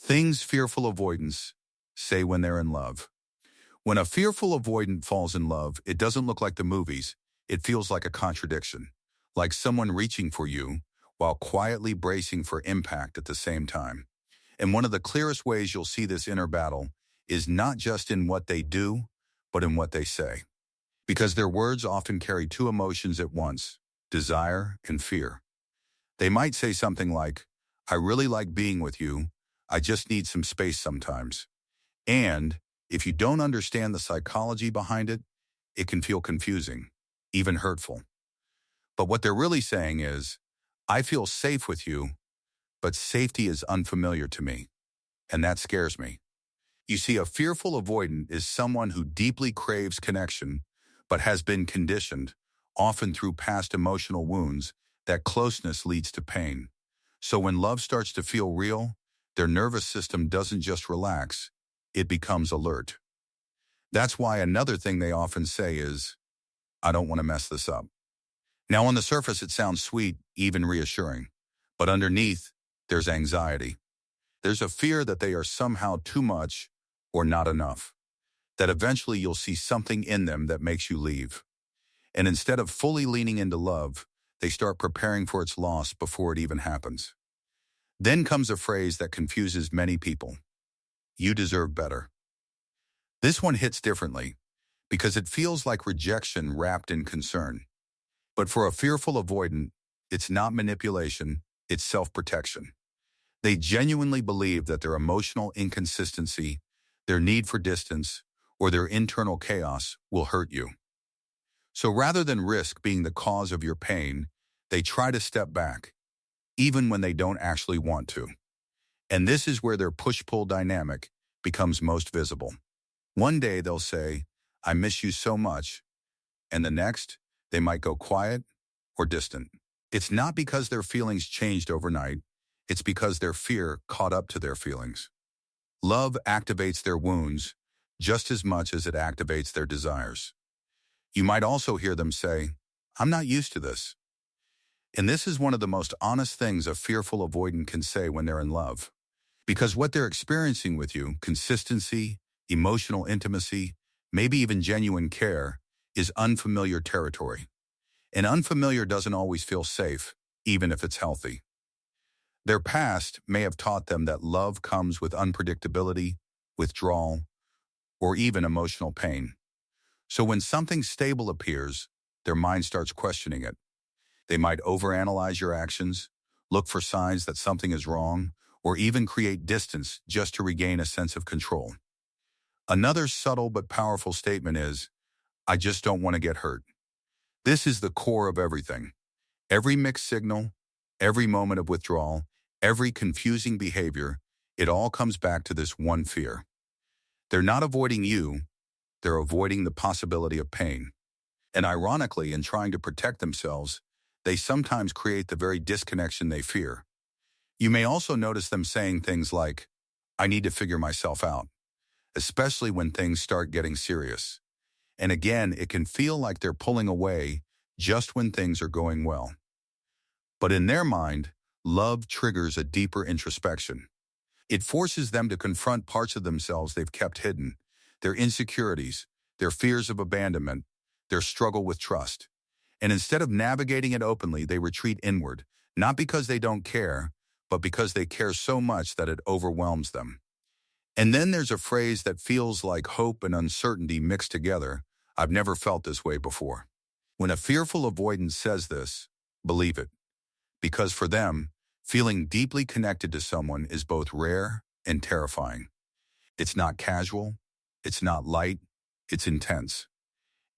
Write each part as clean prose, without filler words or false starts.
Things fearful avoidants say when they're in love. When a fearful avoidant falls in love, it doesn't look like the movies. It feels like a contradiction, like someone reaching for you while quietly bracing for impact at the same time. And one of the clearest ways you'll see this inner battle is not just in what they do, but in what they say. Because their words often carry two emotions at once, desire and fear. They might say something like, "I really like being with you. I just need some space sometimes." And if you don't understand the psychology behind it, it can feel confusing, even hurtful. But what they're really saying is, "I feel safe with you, but safety is unfamiliar to me, and that scares me." You see, a fearful avoidant is someone who deeply craves connection, but has been conditioned, often through past emotional wounds, that closeness leads to pain. So when love starts to feel real, their nervous system doesn't just relax, it becomes alert. That's why another thing they often say is, "I don't want to mess this up." Now on the surface it sounds sweet, even reassuring, but underneath there's anxiety. There's a fear that they are somehow too much or not enough, that eventually you'll see something in them that makes you leave. And instead of fully leaning into love, they start preparing for its loss before it even happens. Then comes a phrase that confuses many people. "You deserve better." This one hits differently because it feels like rejection wrapped in concern. But for a fearful avoidant, it's not manipulation, it's self-protection. They genuinely believe that their emotional inconsistency, their need for distance, or their internal chaos will hurt you. So rather than risk being the cause of your pain, they try to step back, even when they don't actually want to. And this is where their push-pull dynamic becomes most visible. One day they'll say, "I miss you so much," and the next, they might go quiet or distant. It's not because their feelings changed overnight, it's because their fear caught up to their feelings. Love activates their wounds just as much as it activates their desires. You might also hear them say, "I'm not used to this." And this is one of the most honest things a fearful avoidant can say when they're in love. Because what they're experiencing with you, consistency, emotional intimacy, maybe even genuine care, is unfamiliar territory. And unfamiliar doesn't always feel safe, even if it's healthy. Their past may have taught them that love comes with unpredictability, withdrawal, or even emotional pain. So when something stable appears, their mind starts questioning it. They might overanalyze your actions, look for signs that something is wrong, or even create distance just to regain a sense of control. Another subtle but powerful statement is, "I just don't want to get hurt." This is the core of everything. Every mixed signal, every moment of withdrawal, every confusing behavior, it all comes back to this one fear. They're not avoiding you, they're avoiding the possibility of pain. And ironically, in trying to protect themselves, they sometimes create the very disconnection they fear. You may also notice them saying things like, "I need to figure myself out," especially when things start getting serious. And again, it can feel like they're pulling away just when things are going well. But in their mind, love triggers a deeper introspection. It forces them to confront parts of themselves they've kept hidden, their insecurities, their fears of abandonment, their struggle with trust. And instead of navigating it openly, they retreat inward, not because they don't care, but because they care so much that it overwhelms them. And then there's a phrase that feels like hope and uncertainty mixed together. "I've never felt this way before." When a fearful avoidant says this, believe it. Because for them, feeling deeply connected to someone is both rare and terrifying. It's not casual, it's not light, it's intense.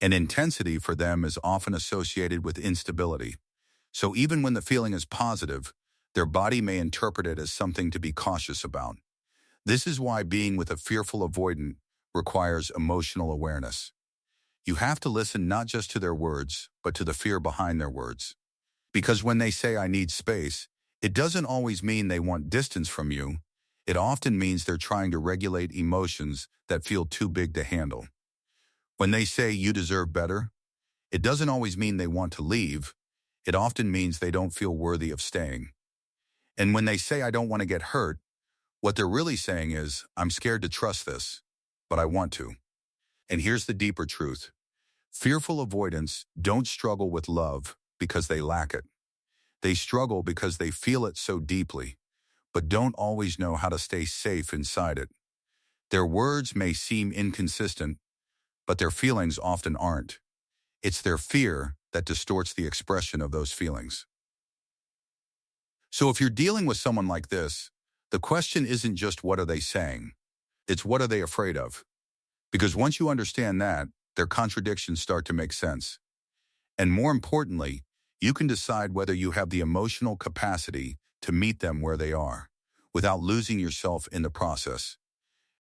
And intensity for them is often associated with instability. So even when the feeling is positive, their body may interpret it as something to be cautious about. This is why being with a fearful avoidant requires emotional awareness. You have to listen not just to their words, but to the fear behind their words. Because when they say, "I need space," it doesn't always mean they want distance from you. It often means they're trying to regulate emotions that feel too big to handle. When they say, "You deserve better," it doesn't always mean they want to leave. It often means they don't feel worthy of staying. And when they say, "I don't want to get hurt," What they're really saying is, I'm scared to trust this, but I want to. And here's the deeper truth. Fearful avoidants don't struggle with love because they lack it. They struggle because they feel it so deeply, but don't always know how to stay safe inside it. Their words may seem inconsistent, but their feelings often aren't. It's their fear that distorts the expression of those feelings. So if you're dealing with someone like this, the question isn't just what are they saying, it's what are they afraid of? Because once you understand that, their contradictions start to make sense. And more importantly, you can decide whether you have the emotional capacity to meet them where they are, without losing yourself in the process.